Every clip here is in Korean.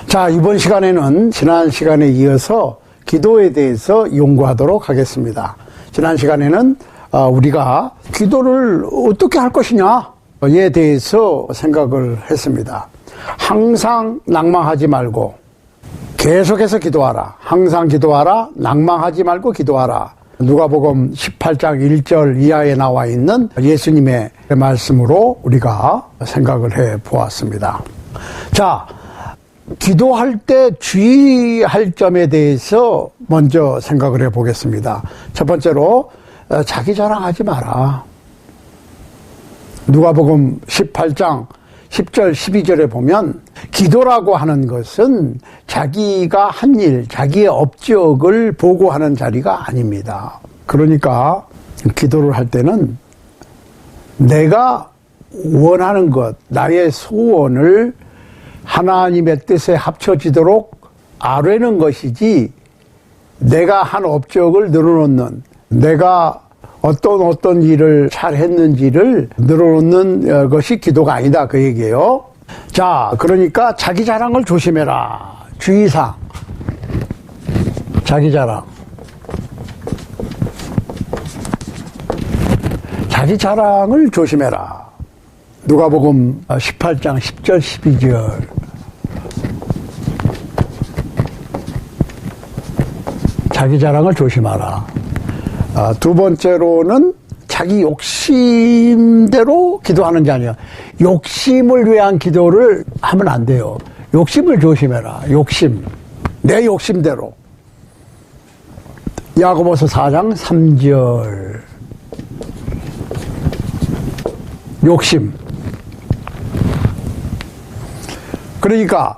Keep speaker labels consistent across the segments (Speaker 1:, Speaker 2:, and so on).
Speaker 1: 자, 이번 시간에는 지난 시간에 이어서 기도에 대해서 연구하도록 하겠습니다. 지난 시간에는 우리가 기도를 어떻게 할 것이냐에 대해서 생각을 했습니다. 항상 낭망하지 말고 계속해서 기도하라. 항상 기도하라. 낭망하지 말고 기도하라. 누가복음 18장 1절 이하에 나와 있는 예수님의 말씀으로 우리가 생각을 해 보았습니다. 자, 기도할 때 주의할 점에 대해서 먼저 생각을 해 보겠습니다. 첫 번째로 자기 자랑하지 마라. 누가복음 18장 10절 12절에 보면 기도라고 하는 것은 자기가 한 일, 자기의 업적을 보고하는 자리가 아닙니다. 그러니까 기도를 할 때는 내가 원하는 것, 나의 소원을 하나님의 뜻에 합쳐지도록 아뢰는 것이지, 내가 한 업적을 늘어놓는, 내가 어떤 일을 잘 했는지를 늘어놓는 것이 기도가 아니다, 그 얘기예요. 자, 그러니까 자기 자랑을 조심해라. 주의사항. 자기 자랑. 자기 자랑을 조심해라. 누가복음 18장 10절 12절. 자기 자랑을 조심하라. 두 번째로는 자기 욕심대로 기도하는 게 아니야. 욕심을 위한 기도를 하면 안 돼요. 욕심을 조심해라. 욕심. 내 욕심대로. 야고보서 4장 3절. 욕심. 그러니까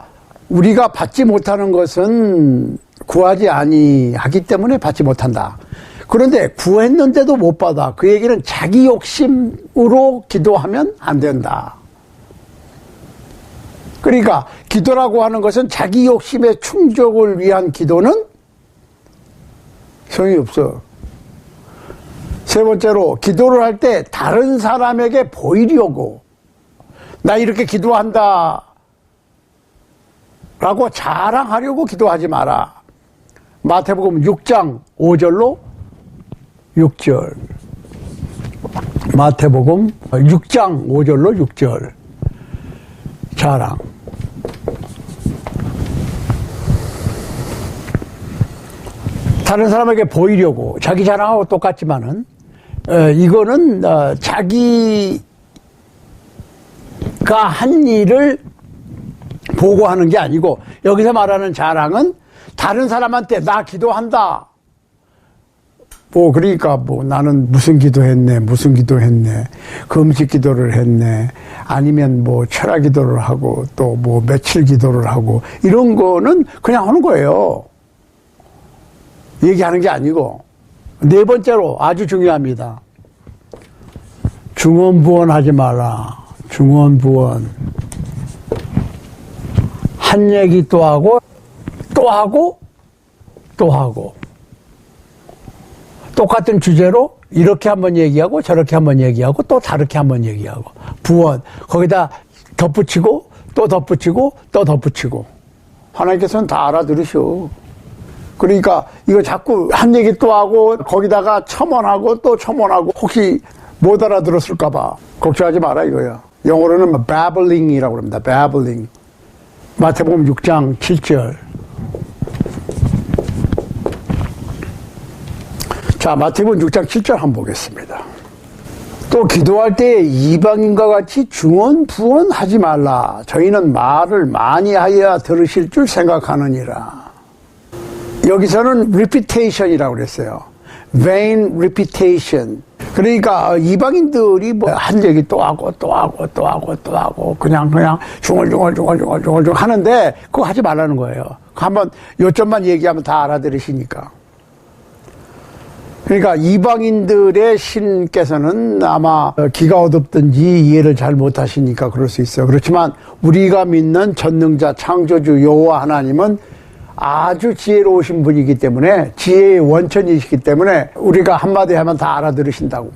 Speaker 1: 우리가 받지 못하는 것은 구하지 아니하기 때문에 받지 못한다. 그런데 구했는데도 못 받아. 그 얘기는 자기 욕심으로 기도하면 안 된다. 그러니까 기도라고 하는 것은 자기 욕심의 충족을 위한 기도는 소용이 없어. 세 번째로, 기도를 할 때 다른 사람에게 보이려고, 나 이렇게 기도한다 라고 자랑하려고 기도하지 마라. 마태복음 6장 5절로 6절. 마태복음 6장 5절로 6절. 자랑. 다른 사람에게 보이려고, 자기 자랑하고 똑같지만은, 이거는 자기가 한 일을 보고하는 게 아니고, 여기서 말하는 자랑은 다른 사람한테 나 기도한다. 그러니까 나는 무슨 기도했네, 금식 기도를 했네, 아니면 철학 기도를 하고, 또 며칠 기도를 하고, 이런 거는 그냥 하는 거예요. 얘기하는 게 아니고. 네 번째로 아주 중요합니다. 중언부언 하지 마라. 중언부언. 한 얘기 또 하고, 또 하고, 또 하고. 똑같은 주제로 이렇게 한번 얘기하고 저렇게 한번 얘기하고 또 다르게 한번 얘기하고. 부언. 거기다 덧붙이고 또 덧붙이고 또 덧붙이고. 하나님께서는 다 알아들으셔. 그러니까 이거 자꾸 한 얘기 또 하고 거기다가 첨언하고 또 첨언하고 혹시 못 알아들었을까봐 걱정하지 마라 이거야. 영어로는 babbling이라고 합니다. babbling. 마태복음 6장 7절. 자, 마태복음 6장 7절 한번 보겠습니다. 또 기도할 때 이방인과 같이 중언 부언 하지 말라. 저희는 말을 많이 하여야 들으실 줄 생각하느니라. 여기서는 repetition이라고 그랬어요. vain repetition. 그러니까 이방인들이 한 얘기 또 하고 또 하고 또 하고 또 하고 그냥 중얼중얼 하는데 그거 하지 말라는 거예요. 한번 요점만 얘기하면 다 알아들으시니까. 그러니까 이방인들의 신께서는 아마 기가 어둡든지 이해를 잘 못하시니까 그럴 수 있어요. 그렇지만 우리가 믿는 전능자 창조주 여호와 하나님은 아주 지혜로우신 분이기 때문에, 지혜의 원천이시기 때문에 우리가 한마디 하면 다 알아들으신다고.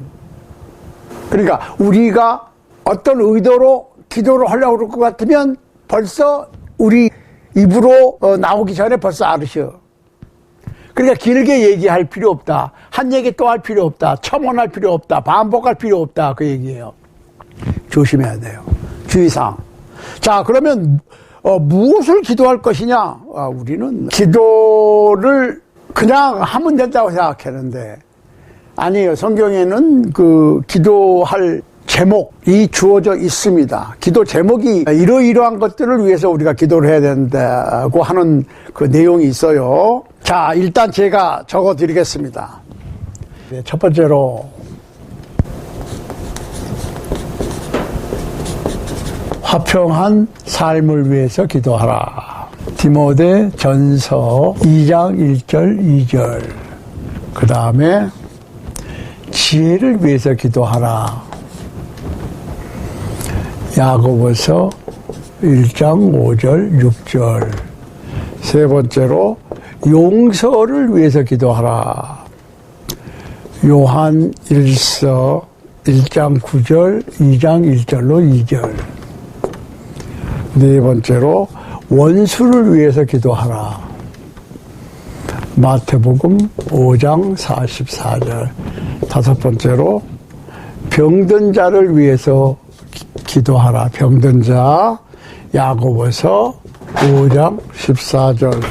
Speaker 1: 그러니까 우리가 어떤 의도로 기도를 하려고 그럴 것 같으면 벌써 우리 입으로 나오기 전에 벌써 알으셔. 그러니까 길게 얘기할 필요 없다. 한 얘기 또 할 필요 없다. 첨언할 필요 없다. 반복할 필요 없다. 그 얘기예요. 조심해야 돼요. 주의사항. 자, 그러면 무엇을 기도할 것이냐? 우리는 기도를 그냥 하면 된다고 생각하는데 아니에요. 성경에는 그 기도할 제목이 주어져 있습니다. 기도 제목이 이러이러한 것들을 위해서 우리가 기도를 해야 된다고 하는 그 내용이 있어요. 자, 일단 제가 적어 드리겠습니다. 첫 번째로 화평한 삶을 위해서 기도하라. 디모데 전서 2장 1절 2절. 그 다음에 지혜를 위해서 기도하라. 야고보서 1장 5절 6절. 세 번째로 용서를 위해서 기도하라. 요한 1서 1장 9절 2장 1절로 2절. 네 번째로 원수를 위해서 기도하라. 마태복음 5장 44절. 다섯 번째로 병든 자를 위해서 기도하라. 병든 자. 야고보서 5장 14절.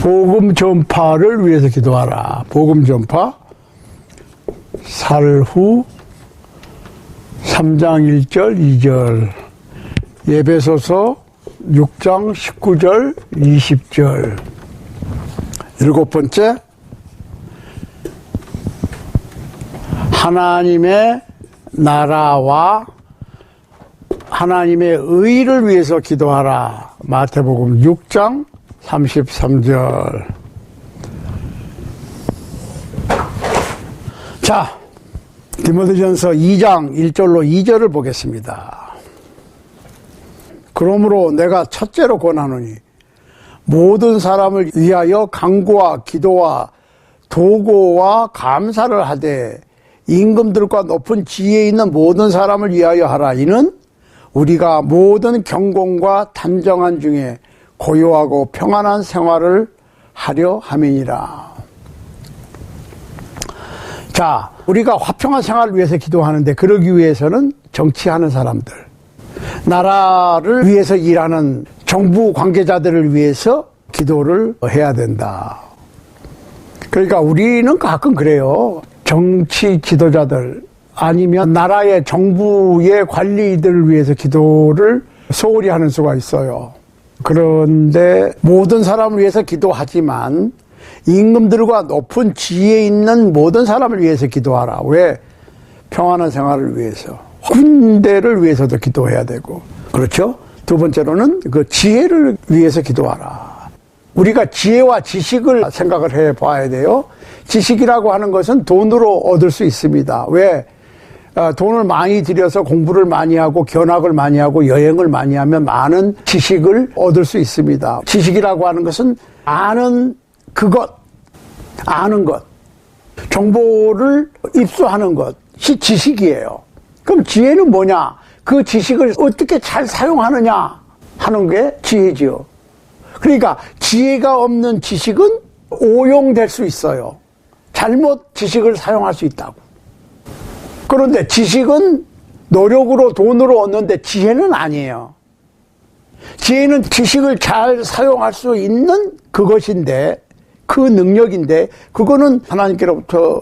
Speaker 1: 복음 전파를 위해서 기도하라. 복음 전파. 살후 3장 1절 2절. 예배소서 6장 19절 20절. 일곱 번째, 하나님의 나라와 하나님의 의를 위해서 기도하라. 마태복음 6장 33절. 자, 디모데전서 2장 1절로 2절을 보겠습니다. 그러므로 내가 첫째로 권하노니 모든 사람을 위하여 간구와 기도와 도고와 감사를 하되 임금들과 높은 지혜에 있는 모든 사람을 위하여 하라. 이는 우리가 모든 경공과 단정한 중에 고요하고 평안한 생활을 하려 함이니라. 자, 우리가 화평한 생활을 위해서 기도하는데 그러기 위해서는 정치하는 사람들, 나라를 위해서 일하는 정부 관계자들을 위해서 기도를 해야 된다. 그러니까 우리는 가끔 그래요. 정치 지도자들 아니면 나라의 정부의 관리들을 위해서 기도를 소홀히 하는 수가 있어요. 그런데 모든 사람을 위해서 기도하지만 임금들과 높은 지혜 있는 모든 사람을 위해서 기도하라. 왜? 평안한 생활을 위해서. 군대를 위해서도 기도해야 되고. 그렇죠? 두 번째로는 그 지혜를 위해서 기도하라. 우리가 지혜와 지식을 생각을 해 봐야 돼요. 지식이라고 하는 것은 돈으로 얻을 수 있습니다. 왜? 돈을 많이 들여서 공부를 많이 하고 견학을 많이 하고 여행을 많이 하면 많은 지식을 얻을 수 있습니다. 지식이라고 하는 것은 아는 그것, 아는 것, 정보를 입수하는 것이 지식이에요. 그럼 지혜는 뭐냐? 그 지식을 어떻게 잘 사용하느냐 하는 게 지혜지요. 그러니까 지혜가 없는 지식은 오용될 수 있어요. 잘못 지식을 사용할 수 있다고. 그런데 지식은 노력으로 돈으로 얻는데 지혜는 아니에요. 지혜는 지식을 잘 사용할 수 있는 그것인데, 그 능력인데 그거는 하나님께로부터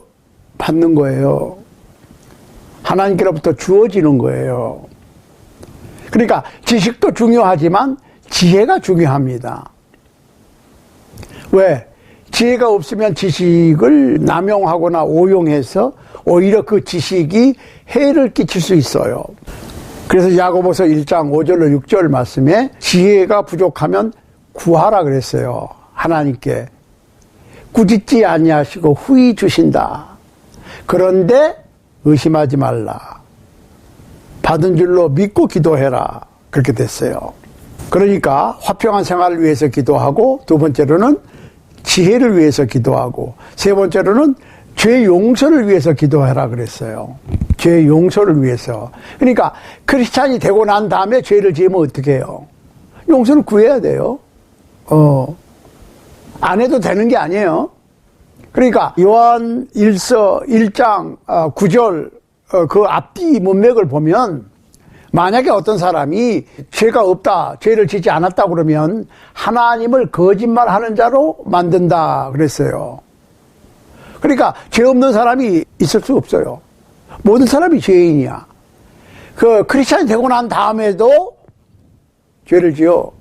Speaker 1: 받는 거예요. 하나님께로부터 주어지는 거예요. 그러니까 지식도 중요하지만 지혜가 중요합니다. 왜? 지혜가 없으면 지식을 남용하거나 오용해서 오히려 그 지식이 해를 끼칠 수 있어요. 그래서 야고보서 1장 5절로 6절 말씀에 지혜가 부족하면 구하라 그랬어요. 하나님께. 꾸짖지 아니하시고 후히 주신다. 그런데 의심하지 말라. 받은 줄로 믿고 기도해라. 그렇게 됐어요. 그러니까 화평한 생활을 위해서 기도하고, 두 번째로는 지혜를 위해서 기도하고, 세 번째로는 죄 용서를 위해서 기도해라 그랬어요. 죄 용서를 위해서. 그러니까 크리스찬이 되고 난 다음에 죄를 지으면 어떻게 해요? 용서를 구해야 돼요. 안 해도 되는 게 아니에요. 그러니까 요한 1서 1장 9절 그 앞뒤 문맥을 보면 만약에 어떤 사람이 죄가 없다, 죄를 짓지 않았다 그러면 하나님을 거짓말하는 자로 만든다 그랬어요. 그러니까 죄 없는 사람이 있을 수 없어요. 모든 사람이 죄인이야. 그 크리스찬이 되고 난 다음에도 죄를 지어.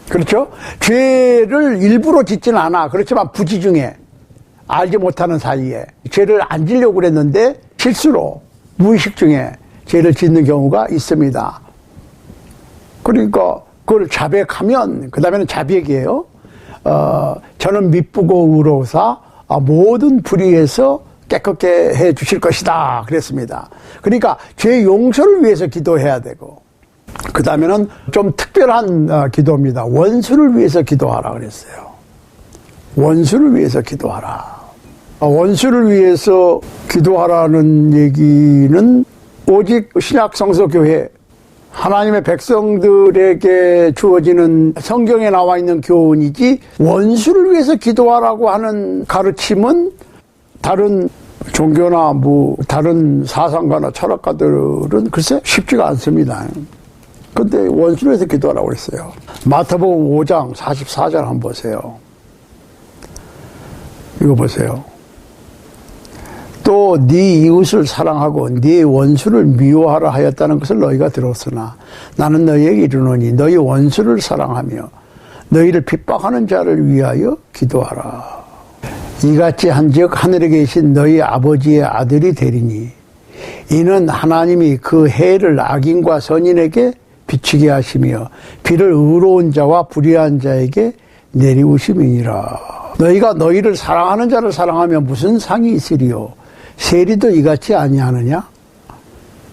Speaker 1: 그렇죠? 죄를 일부러 짓지는 않아. 그렇지만 부지중에 알지 못하는 사이에 죄를 안 지려고 그랬는데 실수로 무의식 중에 죄를 짓는 경우가 있습니다. 그러니까 그걸 자백하면 그 다음에는 자백이에요. 저는 미쁘고 의로우사 모든 불의에서 깨끗게 해 주실 것이다 그랬습니다. 그러니까 죄 용서를 위해서 기도해야 되고 그 다음에는 좀 특별한 기도입니다. 원수를 위해서 기도하라 그랬어요. 원수를 위해서 기도하라. 원수를 위해서 기도하라는 얘기는 오직 신약 성서교회 하나님의 백성들에게 주어지는 성경에 나와 있는 교훈이지 원수를 위해서 기도하라고 하는 가르침은 다른 종교나 다른 사상가나 철학가들은 글쎄 쉽지가 않습니다. 근데 원수를 위해서 기도하라고 그랬어요. 마태복음 5장 44절 한번 보세요. 이거 보세요. 또 네 이웃을 사랑하고 네 원수를 미워하라 하였다는 것을 너희가 들었으나 나는 너희에게 이르노니 너희 원수를 사랑하며 너희를 핍박하는 자를 위하여 기도하라. 이같이 한즉 하늘에 계신 너희 아버지의 아들이 되리니 이는 하나님이 그 해를 악인과 선인에게 비추게 하시며 비를 의로운 자와 불의한 자에게 내리우심이니라. 너희가 너희를 사랑하는 자를 사랑하면 무슨 상이 있으리요? 세리도 이같이 아니하느냐?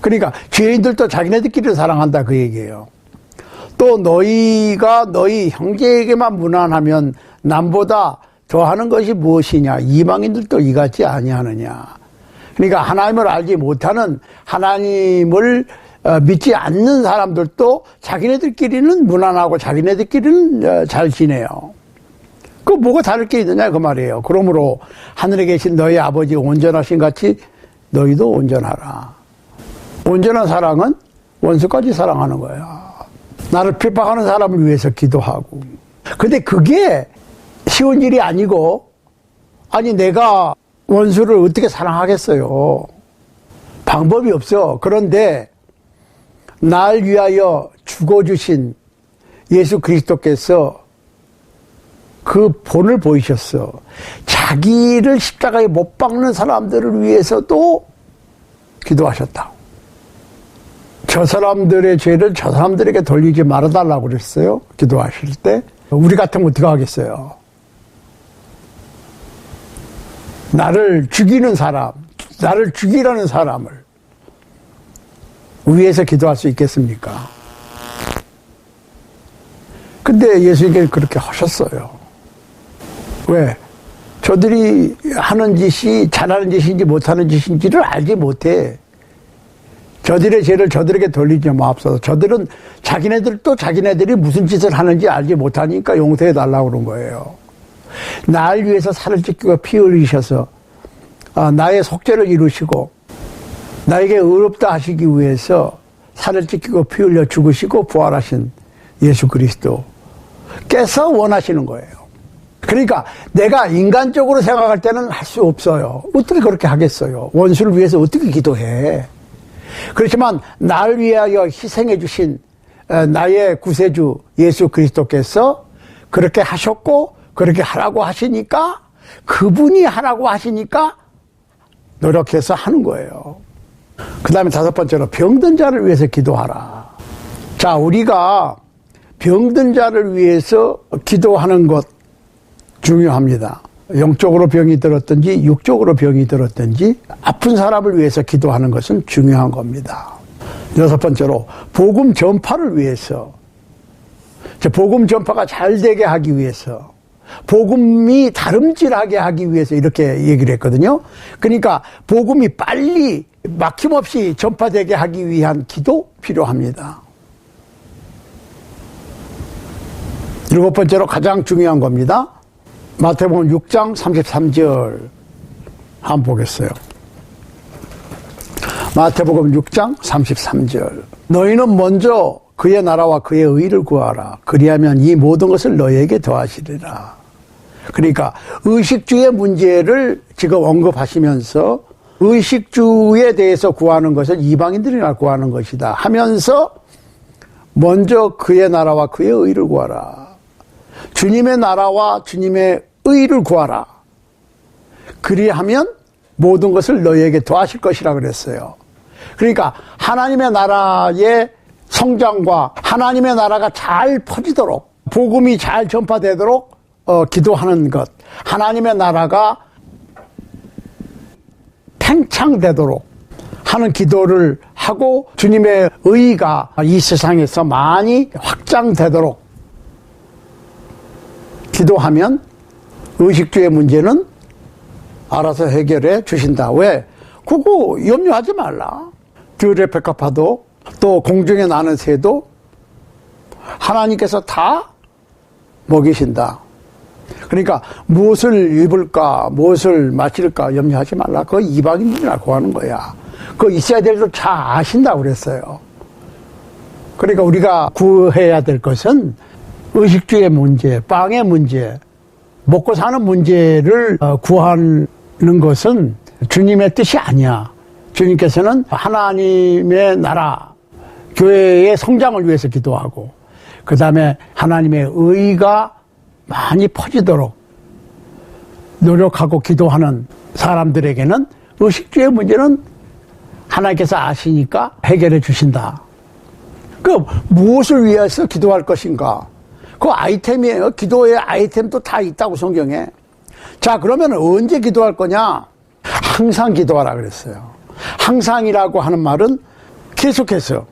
Speaker 1: 그러니까 죄인들도 자기네들끼리 사랑한다 그 얘기예요. 또 너희가 너희 형제에게만 무난하면 남보다 더하는 것이 무엇이냐? 이방인들도 이같이 아니하느냐? 그러니까 하나님을 알지 못하는 하나님을 믿지 않는 사람들도 자기네들끼리는 무난하고 자기네들끼리는 잘 지내요. 그 뭐가 다를 게 있느냐 그 말이에요. 그러므로 하늘에 계신 너희 아버지 온전하신 같이 너희도 온전하라. 온전한 사랑은 원수까지 사랑하는 거야. 나를 핍박하는 사람을 위해서 기도하고. 근데 그게 쉬운 일이 아니고 아니 내가 원수를 어떻게 사랑하겠어요. 방법이 없어. 그런데 날 위하여 죽어주신 예수 그리스도께서 그 본을 보이셨어. 자기를 십자가에 못 박는 사람들을 위해서도 기도하셨다. 저 사람들의 죄를 저 사람들에게 돌리지 말아달라고 그랬어요. 기도하실 때. 우리 같으면 어떻게 하겠어요? 나를 죽이는 사람, 나를 죽이라는 사람을 위해서 기도할 수 있겠습니까? 근데 예수님께서 그렇게 하셨어요. 왜? 저들이 하는 짓이 잘하는 짓인지 못하는 짓인지를 알지 못해. 저들의 죄를 저들에게 돌리지 마옵소서. 저들은 자기네들도 자기네들이 무슨 짓을 하는지 알지 못하니까 용서해 달라고 그런 거예요. 날 위해서 살을 찢기고 피 흘리셔서 나의 속죄를 이루시고 나에게 의롭다 하시기 위해서 살을 찢기고 피 흘려 죽으시고 부활하신 예수 그리스도께서 원하시는 거예요. 그러니까 내가 인간적으로 생각할 때는 할 수 없어요. 어떻게 그렇게 하겠어요? 원수를 위해서 어떻게 기도해? 그렇지만 나를 위하여 희생해 주신 나의 구세주 예수 그리스도께서 그렇게 하셨고 그렇게 하라고 하시니까 그분이 하라고 하시니까 노력해서 하는 거예요. 그 다음에 다섯 번째로 병든 자를 위해서 기도하라. 자, 우리가 병든 자를 위해서 기도하는 것 중요합니다. 영적으로 병이 들었든지 육적으로 병이 들었든지 아픈 사람을 위해서 기도하는 것은 중요한 겁니다. 여섯 번째로 복음 전파를 위해서, 복음 전파가 잘 되게 하기 위해서, 복음이 다름질하게 하기 위해서 이렇게 얘기를 했거든요. 그러니까 복음이 빨리 막힘없이 전파되게 하기 위한 기도 필요합니다. 일곱 번째로 가장 중요한 겁니다. 마태복음 6장 33절 한번 보겠어요. 마태복음 6장 33절. 너희는 먼저 그의 나라와 그의 의를 구하라. 그리하면 이 모든 것을 너희에게 더하시리라. 그러니까 의식주의 문제를 지금 언급하시면서 의식주에 대해서 구하는 것은 이방인들이나 구하는 것이다 하면서 먼저 그의 나라와 그의 의를 구하라. 주님의 나라와 주님의 의를 구하라. 그리하면 모든 것을 너희에게 더하실 것이라 그랬어요. 그러니까 하나님의 나라의 성장과 하나님의 나라가 잘 퍼지도록 복음이 잘 전파되도록 기도하는 것, 하나님의 나라가 팽창되도록 하는 기도를 하고 주님의 의가 이 세상에서 많이 확장되도록 기도하면 의식주의 문제는 알아서 해결해 주신다. 왜? 그거 염려하지 말라. 귤의 백합화도 또 공중에 나는 새도 하나님께서 다 먹이신다. 그러니까 무엇을 입을까 무엇을 마실까 염려하지 말라. 그거 이방인들이나 구하는 거야. 그거 있어야 될 줄 잘 아신다고 그랬어요. 그러니까 우리가 구해야 될 것은 의식주의 문제, 빵의 문제, 먹고 사는 문제를 구하는 것은 주님의 뜻이 아니야. 주님께서는 하나님의 나라, 교회의 성장을 위해서 기도하고 그 다음에 하나님의 의가 많이 퍼지도록 노력하고 기도하는 사람들에게는 의식주의 문제는 하나님께서 아시니까 해결해 주신다. 그 무엇을 위해서 기도할 것인가? 그 아이템이에요. 기도의 아이템도 다 있다고 성경에. 자, 그러면 언제 기도할 거냐? 항상 기도하라 그랬어요. 항상이라고 하는 말은 계속해서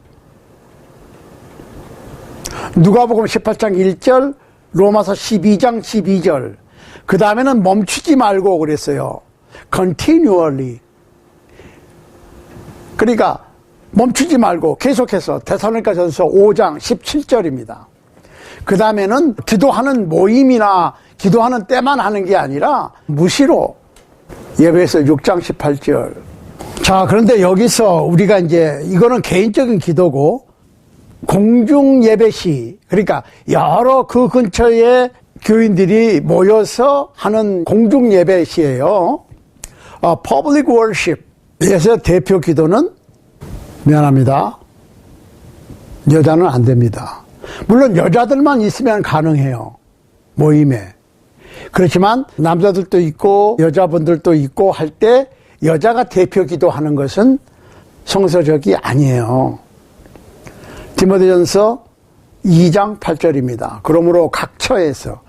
Speaker 1: 누가복음 18장 1절, 로마서 12장 12절, 그 다음에는 멈추지 말고 그랬어요. continually. 그러니까 멈추지 말고 계속해서 데살로니가전서 5장 17절입니다. 그 다음에는 기도하는 모임이나 기도하는 때만 하는 게 아니라 무시로 예배에서 6장 18절. 자, 그런데 여기서 우리가 이제 이거는 개인적인 기도고 공중 예배 시, 그러니까 여러 그 근처에 교인들이 모여서 하는 공중 예배 시예요. Public worship에서 대표 기도는 미안합니다. 여자는 안 됩니다. 물론 여자들만 있으면 가능해요. 모임에. 그렇지만 남자들도 있고 여자분들도 있고 할 때 여자가 대표 기도하는 것은 성서적이 아니에요. 디모데전서 2장 8절입니다. 그러므로 각 처에서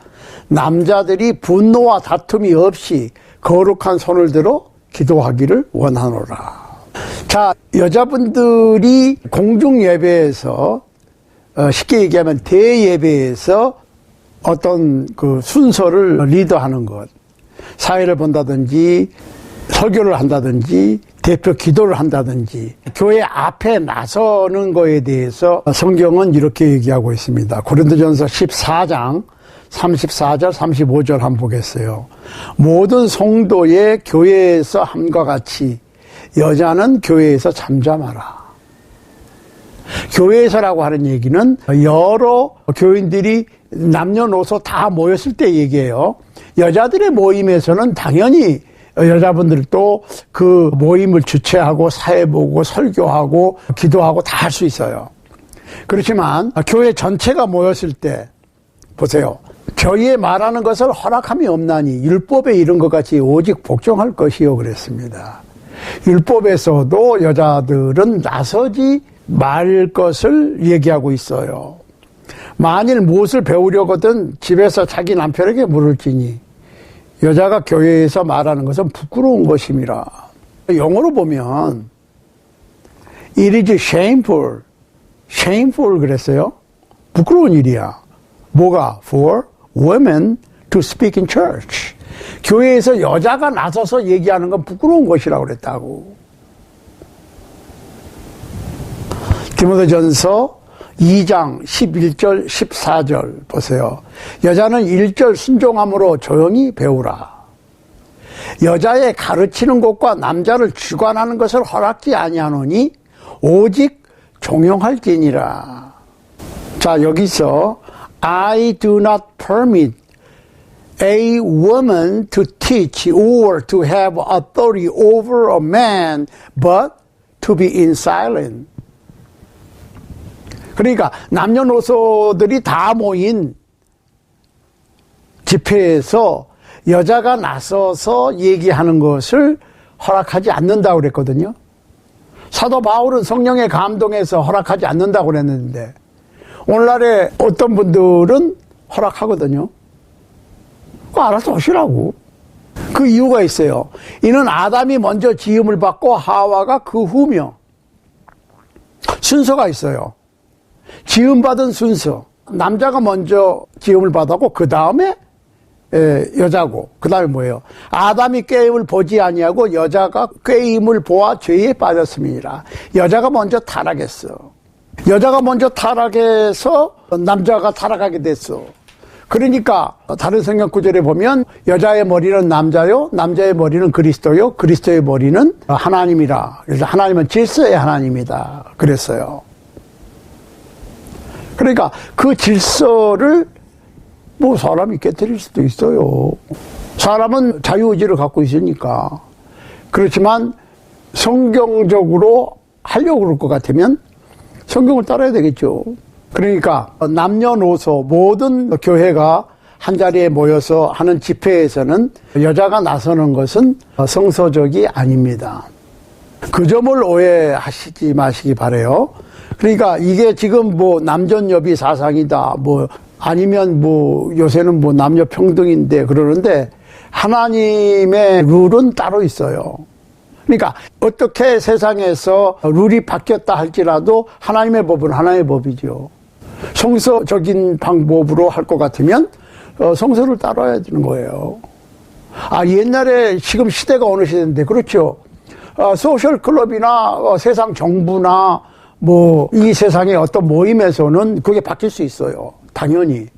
Speaker 1: 남자들이 분노와 다툼이 없이 거룩한 손을 들어 기도하기를 원하노라. 자, 여자분들이 공중 예배에서 쉽게 얘기하면 대예배에서 어떤 그 순서를 리더하는 것, 사회를 본다든지 설교를 한다든지 대표 기도를 한다든지 교회 앞에 나서는 거에 대해서 성경은 이렇게 얘기하고 있습니다. 고린도전서 14장 34절 35절 한번 보겠어요. 모든 성도의 교회에서 함과 같이 여자는 교회에서 잠잠하라. 교회에서라고 하는 얘기는 여러 교인들이 남녀노소 다 모였을 때 얘기해요. 여자들의 모임에서는 당연히 여자분들도 그 모임을 주최하고 사회 보고 설교하고 기도하고 다 할 수 있어요. 그렇지만 교회 전체가 모였을 때 보세요. 저희의 말하는 것을 허락함이 없나니 율법에 이른 것 같이 오직 복종할 것이요 그랬습니다. 율법에서도 여자들은 나서지 말 것을 얘기하고 있어요. 만일 무엇을 배우려거든 집에서 자기 남편에게 물을지니 여자가 교회에서 말하는 것은 부끄러운 것임이라. 영어로 보면 It is shameful. shameful 그랬어요. 부끄러운 일이야. 뭐가? For women to speak in church. 교회에서 여자가 나서서 얘기하는 건 부끄러운 것이라고 그랬다고. 디모데전서 2장 11절 14절 보세요. 여자는 1절 순종함으로 조용히 배우라. 여자의 가르치는 것과 남자를 주관하는 것을 허락지 아니하노니 오직 종용할지니라. 자, 여기서 I do not permit a woman to teach or to have authority over a man, but to be in silence. 그러니까 남녀노소들이 다 모인 집회에서 여자가 나서서 얘기하는 것을 허락하지 않는다고 그랬거든요. 사도 바울은 성령의 감동에서 허락하지 않는다고 그랬는데 오늘날에 어떤 분들은 허락하거든요. 알아서 하시라고. 그 이유가 있어요. 이는 아담이 먼저 지음을 받고 하와가 그 후며 순서가 있어요. 지음받은 순서. 남자가 먼저 지음을 받았고 그 다음에 여자고 그 다음에 뭐예요? 아담이 꾀임을 보지 아니하고 여자가 꾀임을 보아 죄에 빠졌음이니라. 여자가 먼저 타락했어. 여자가 먼저 타락해서 남자가 타락하게 됐어. 그러니까 다른 성경 구절에 보면 여자의 머리는 남자요, 남자의 머리는 그리스도요, 그리스도의 머리는 하나님이라. 그래서 하나님은 질서의 하나님이다 그랬어요. 그러니까 그 질서를 뭐 사람이 깨뜨릴 수도 있어요. 사람은 자유의지를 갖고 있으니까. 그렇지만 성경적으로 하려고 그럴 것 같으면 성경을 따라야 되겠죠. 그러니까 남녀노소 모든 교회가 한자리에 모여서 하는 집회에서는 여자가 나서는 것은 성서적이 아닙니다. 그 점을 오해하시지 마시기 바라요. 그러니까 이게 지금 뭐 남존여비 사상이다, 뭐 아니면 뭐 요새는 뭐 남녀 평등인데 그러는데 하나님의 룰은 따로 있어요. 그러니까 어떻게 세상에서 룰이 바뀌었다 할지라도 하나님의 법은 하나님의 법이죠. 성서적인 방법으로 할 것 같으면 성서를 따라야 되는 거예요. 옛날에 지금 시대가 어느 시대인데 그렇죠. 소셜 클럽이나 세상 정부나 뭐 이 세상의 어떤 모임에서는 그게 바뀔 수 있어요. 당연히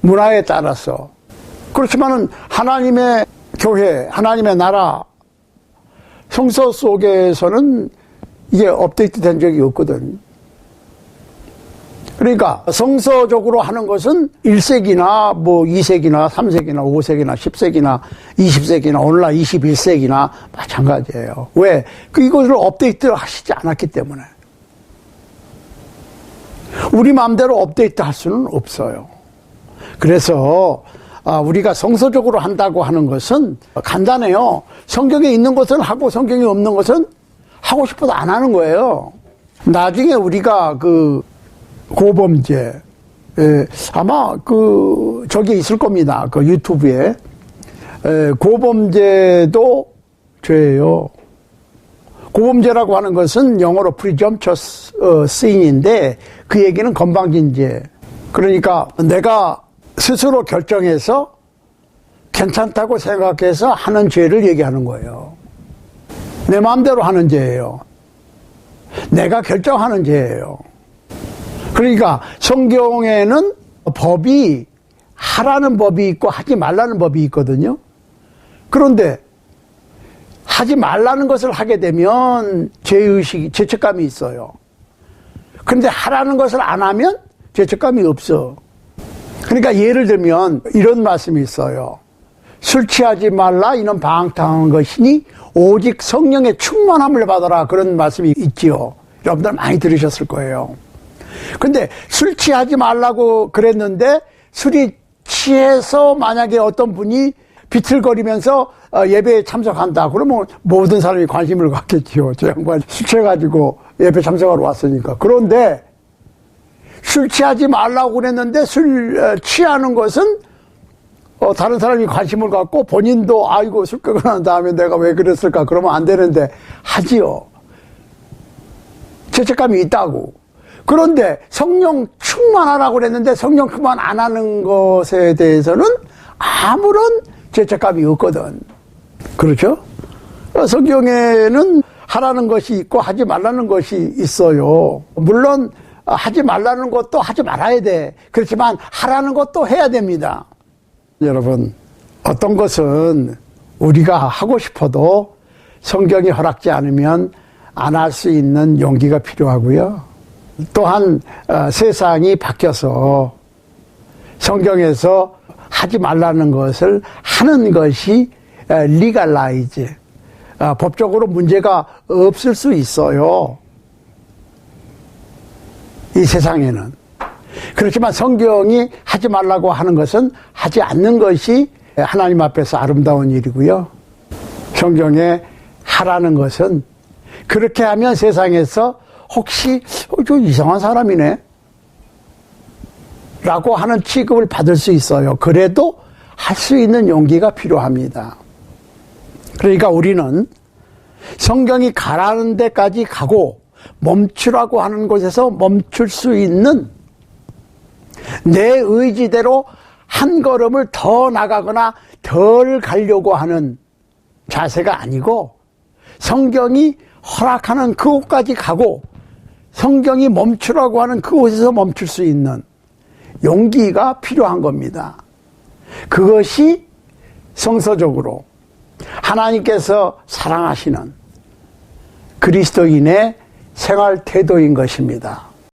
Speaker 1: 문화에 따라서. 그렇지만은 하나님의 교회, 하나님의 나라 성서 속에서는 이게 업데이트 된 적이 없거든. 그러니까 성서적으로 하는 것은 1세기나 뭐 2세기나 3세기나 5세기나 10세기나 20세기나 오늘날 21세기나 마찬가지예요. 왜? 이것을 업데이트 하시지 않았기 때문에. 우리 마음대로 업데이트 할 수는 없어요. 그래서 우리가 성서적으로 한다고 하는 것은 간단해요. 성경에 있는 것은 하고 성경에 없는 것은 하고 싶어도 안 하는 거예요. 나중에 우리가 고범죄, 아마 저기 있을 겁니다. 유튜브에. 고범죄도 죄예요. 고범죄라고 하는 것은 영어로 presumptuous sin인데 그 얘기는 건방진죄. 그러니까 내가 스스로 결정해서 괜찮다고 생각해서 하는 죄를 얘기하는 거예요. 내 마음대로 하는 죄예요. 내가 결정하는 죄예요. 그러니까 성경에는 법이 하라는 법이 있고 하지 말라는 법이 있거든요. 그런데 하지 말라는 것을 하게 되면 죄의식이, 죄책감이 있어요. 그런데 하라는 것을 안 하면 죄책감이 없어. 그러니까 예를 들면 이런 말씀이 있어요. 술 취하지 말라 이는 방탕한 것이니 오직 성령의 충만함을 받아라. 그런 말씀이 있지요. 여러분들 많이 들으셨을 거예요. 근데 술 취하지 말라고 그랬는데 술이 취해서 만약에 어떤 분이 비틀거리면서 예배에 참석한다. 그러면 모든 사람이 관심을 갖겠지요. 저 양반 술 취해가지고 예배 참석하러 왔으니까. 그런데 술 취하지 말라고 그랬는데 술 취하는 것은 다른 사람이 관심을 갖고 본인도 아이고 술 끄고 난 다음에 내가 왜 그랬을까 그러면 안 되는데 하지요. 죄책감이 있다고. 그런데 성령 충만하라고 그랬는데 성령 충만 안 하는 것에 대해서는 아무런 죄책감이 없거든. 그렇죠? 성경에는 하라는 것이 있고 하지 말라는 것이 있어요. 물론 하지 말라는 것도 하지 말아야 돼. 그렇지만 하라는 것도 해야 됩니다. 여러분, 어떤 것은 우리가 하고 싶어도 성경이 허락지 않으면 안 할 수 있는 용기가 필요하고요. 또한 세상이 바뀌어서 성경에서 하지 말라는 것을 하는 것이 리갈라이즈, 법적으로 문제가 없을 수 있어요. 이 세상에는. 그렇지만 성경이 하지 말라고 하는 것은 하지 않는 것이 하나님 앞에서 아름다운 일이고요. 성경에 하라는 것은 그렇게 하면 세상에서 혹시 저 이상한 사람이네 라고 하는 취급을 받을 수 있어요. 그래도 할 수 있는 용기가 필요합니다. 그러니까 우리는 성경이 가라는 데까지 가고 멈추라고 하는 곳에서 멈출 수 있는 내 의지대로 한 걸음을 더 나가거나 덜 가려고 하는 자세가 아니고 성경이 허락하는 그곳까지 가고 성경이 멈추라고 하는 그곳에서 멈출 수 있는 용기가 필요한 겁니다. 그것이 성서적으로 하나님께서 사랑하시는 그리스도인의 생활 태도인 것입니다.